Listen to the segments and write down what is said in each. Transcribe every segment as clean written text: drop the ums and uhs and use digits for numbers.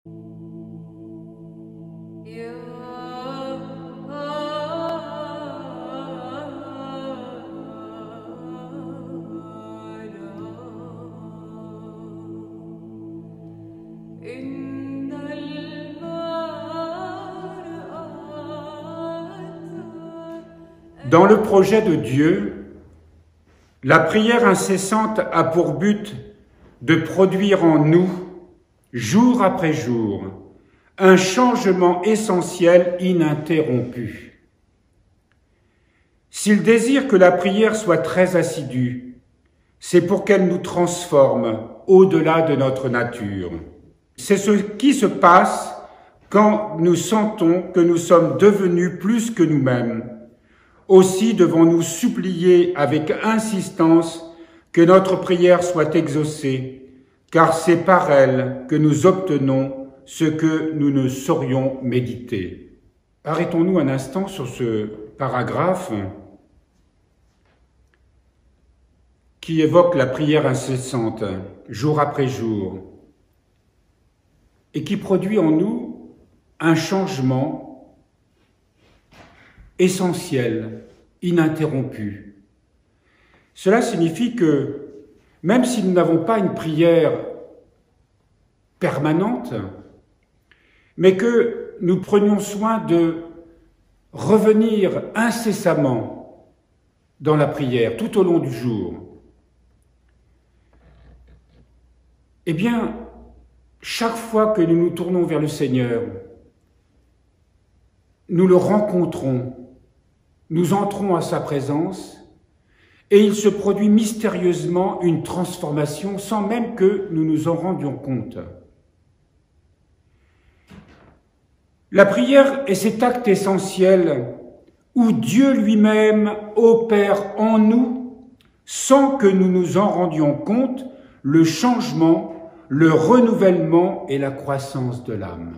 Dans le projet de Dieu, la prière incessante a pour but de produire en nous, jour après jour, un changement essentiel ininterrompu. S'il désire que la prière soit très assidue, c'est pour qu'elle nous transforme au-delà de notre nature. C'est ce qui se passe quand nous sentons que nous sommes devenus plus que nous-mêmes. Aussi devons-nous supplier avec insistance que notre prière soit exaucée, car c'est par elle que nous obtenons ce que nous ne saurions méditer. Arrêtons-nous un instant sur ce paragraphe qui évoque la prière incessante, jour après jour, et qui produit en nous un changement essentiel, ininterrompu. Cela signifie que, même si nous n'avons pas une prière permanente, mais que nous prenions soin de revenir incessamment dans la prière tout au long du jour, eh bien, chaque fois que nous nous tournons vers le Seigneur, nous le rencontrons, nous entrons à sa présence et il se produit mystérieusement une transformation sans même que nous nous en rendions compte. La prière est cet acte essentiel où Dieu lui-même opère en nous sans que nous nous en rendions compte le changement, le renouvellement et la croissance de l'âme.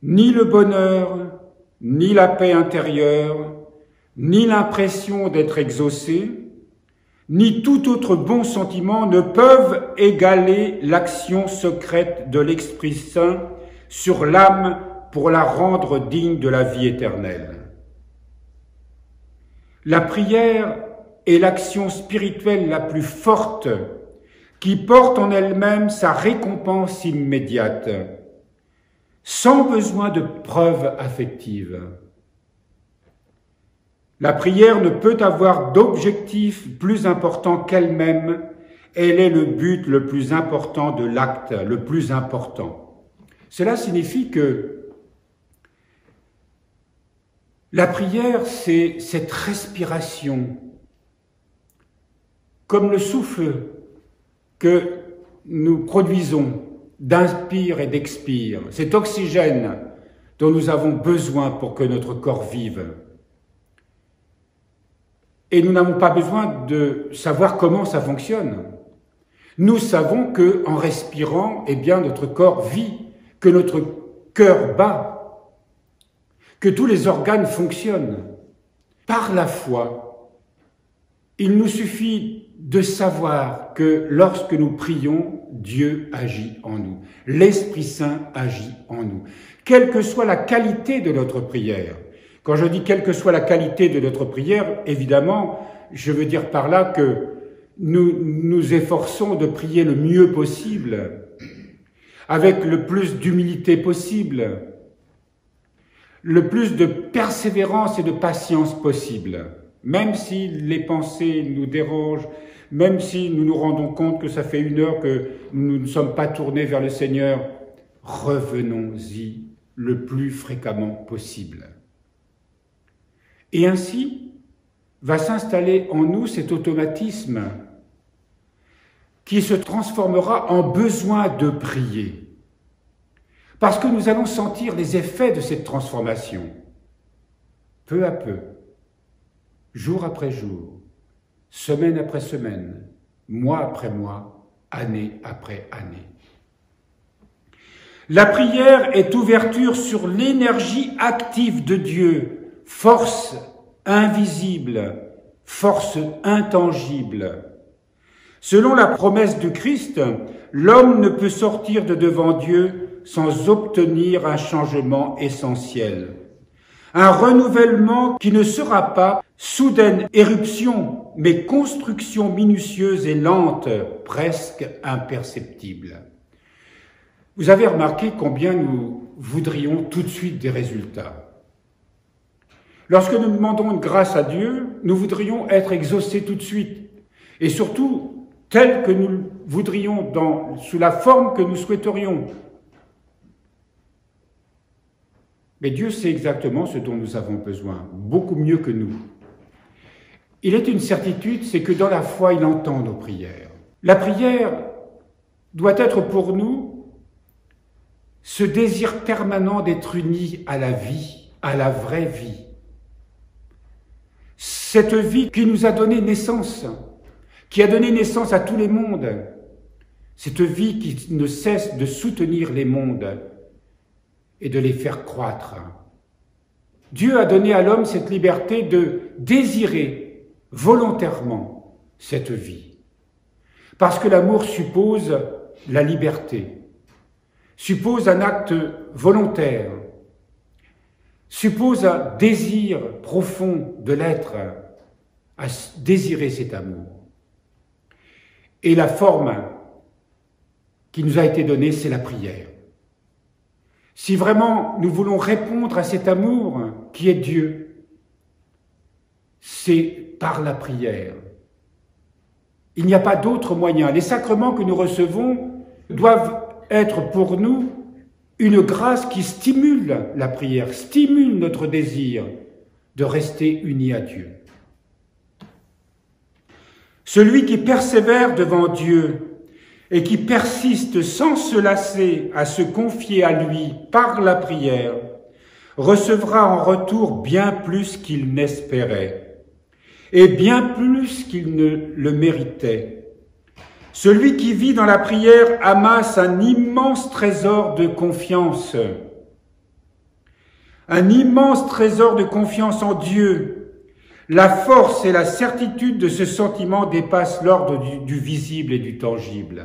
Ni le bonheur, ni la paix intérieure, ni l'impression d'être exaucé, ni tout autre bon sentiment ne peuvent égaler l'action secrète de l'Esprit Saint sur l'âme pour la rendre digne de la vie éternelle. La prière est l'action spirituelle la plus forte qui porte en elle-même sa récompense immédiate, sans besoin de preuves affectives. La prière ne peut avoir d'objectif plus important qu'elle-même, elle est le but le plus important de l'acte, le plus important. Cela signifie que la prière, c'est cette respiration, comme le souffle que nous produisons d'inspire et d'expire, cet oxygène dont nous avons besoin pour que notre corps vive. Et nous n'avons pas besoin de savoir comment ça fonctionne. Nous savons que en respirant, eh bien, notre corps vit, que notre cœur bat, que tous les organes fonctionnent. Par la foi, il nous suffit de savoir que lorsque nous prions, Dieu agit en nous. L'Esprit Saint agit en nous. Quelle que soit la qualité de notre prière. Quand je dis quelle que soit la qualité de notre prière, évidemment, je veux dire par là que nous nous efforçons de prier le mieux possible, avec le plus d'humilité possible, le plus de persévérance et de patience possible. Même si les pensées nous dérangent, même si nous nous rendons compte que ça fait 1 heure que nous ne sommes pas tournés vers le Seigneur, revenons-y le plus fréquemment possible. Et ainsi va s'installer en nous cet automatisme qui se transformera en besoin de prier. Parce que nous allons sentir les effets de cette transformation, peu à peu, jour après jour, semaine après semaine, mois après mois, année après année. La prière est ouverture sur l'énergie active de Dieu, force invisible, force intangible. Selon la promesse du Christ, l'homme ne peut sortir de devant Dieu sans obtenir un changement essentiel. Un renouvellement qui ne sera pas soudaine éruption, mais construction minutieuse et lente, presque imperceptible. Vous avez remarqué combien nous voudrions tout de suite des résultats. Lorsque nous demandons une grâce à Dieu, nous voudrions être exaucés tout de suite, et surtout tel que nous le voudrions, sous la forme que nous souhaiterions. Mais Dieu sait exactement ce dont nous avons besoin, beaucoup mieux que nous. Il est une certitude, c'est que dans la foi, il entend nos prières. La prière doit être pour nous ce désir permanent d'être unis à la vie, à la vraie vie. Cette vie qui nous a donné naissance, qui a donné naissance à tous les mondes, cette vie qui ne cesse de soutenir les mondes et de les faire croître. Dieu a donné à l'homme cette liberté de désirer volontairement cette vie. Parce que l'amour suppose la liberté, suppose un acte volontaire, suppose un désir profond de l'être, à désirer cet amour. Et la forme qui nous a été donnée, c'est la prière. Si vraiment nous voulons répondre à cet amour qui est Dieu, c'est par la prière. Il n'y a pas d'autre moyen. Les sacrements que nous recevons doivent être pour nous une grâce qui stimule la prière, stimule notre désir de rester unis à Dieu. Celui qui persévère devant Dieu et qui persiste sans se lasser à se confier à lui par la prière, recevra en retour bien plus qu'il n'espérait, et bien plus qu'il ne le méritait. Celui qui vit dans la prière amasse un immense trésor de confiance, un immense trésor de confiance en Dieu. La force et la certitude de ce sentiment dépassent l'ordre du visible et du tangible.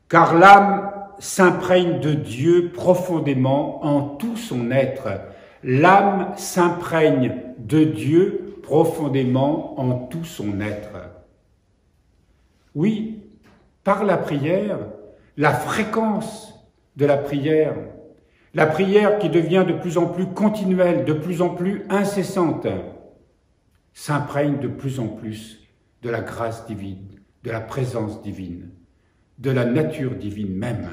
Car l'âme s'imprègne de Dieu profondément en tout son être. L'âme s'imprègne de Dieu profondément en tout son être. Oui, par la prière, la fréquence de la prière qui devient de plus en plus continuelle, de plus en plus incessante, s'imprègne de plus en plus de la grâce divine, de la présence divine, de la nature divine même.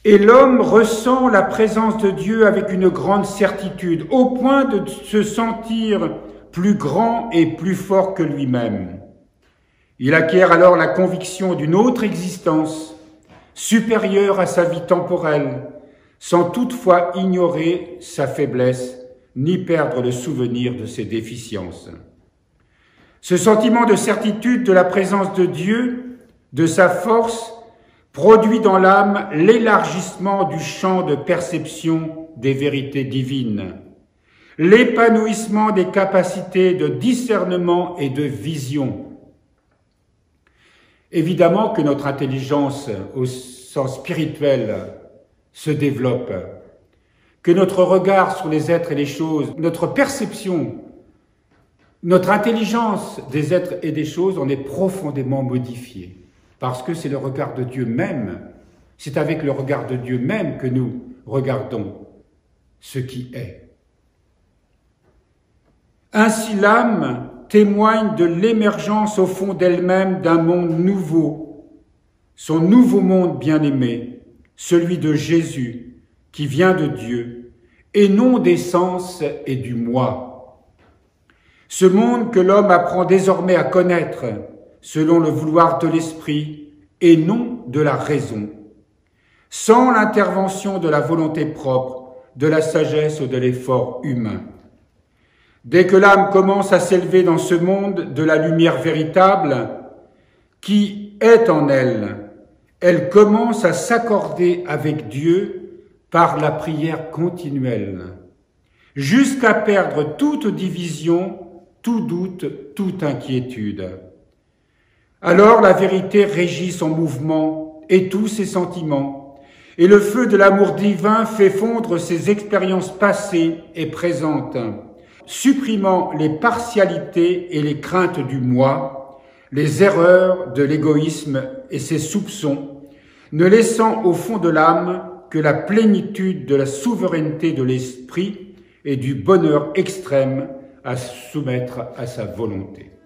Et l'homme ressent la présence de Dieu avec une grande certitude, au point de se sentir plus grand et plus fort que lui-même. Il acquiert alors la conviction d'une autre existence, supérieure à sa vie temporelle, sans toutefois ignorer sa faiblesse, ni perdre le souvenir de ses déficiences. Ce sentiment de certitude de la présence de Dieu, de sa force, produit dans l'âme l'élargissement du champ de perception des vérités divines, l'épanouissement des capacités de discernement et de vision. Évidemment que notre intelligence au sens spirituel se développe, que notre regard sur les êtres et les choses, notre perception, notre intelligence des êtres et des choses en est profondément modifiée. Parce que c'est le regard de Dieu même, c'est avec le regard de Dieu même que nous regardons ce qui est. Ainsi l'âme témoigne de l'émergence au fond d'elle-même d'un monde nouveau, son nouveau monde bien-aimé, celui de Jésus, qui vient de Dieu, et non des sens et du moi. Ce monde que l'homme apprend désormais à connaître, selon le vouloir de l'esprit, et non de la raison, sans l'intervention de la volonté propre, de la sagesse ou de l'effort humain. Dès que l'âme commence à s'élever dans ce monde de la lumière véritable, qui est en elle, elle commence à s'accorder avec Dieu par la prière continuelle, jusqu'à perdre toute division, tout doute, toute inquiétude. Alors la vérité régit son mouvement et tous ses sentiments, et le feu de l'amour divin fait fondre ses expériences passées et présentes, supprimant les partialités et les craintes du moi, les erreurs de l'égoïsme et ses soupçons, ne laissant au fond de l'âme que la plénitude de la souveraineté de l'esprit et du bonheur extrême à soumettre à sa volonté.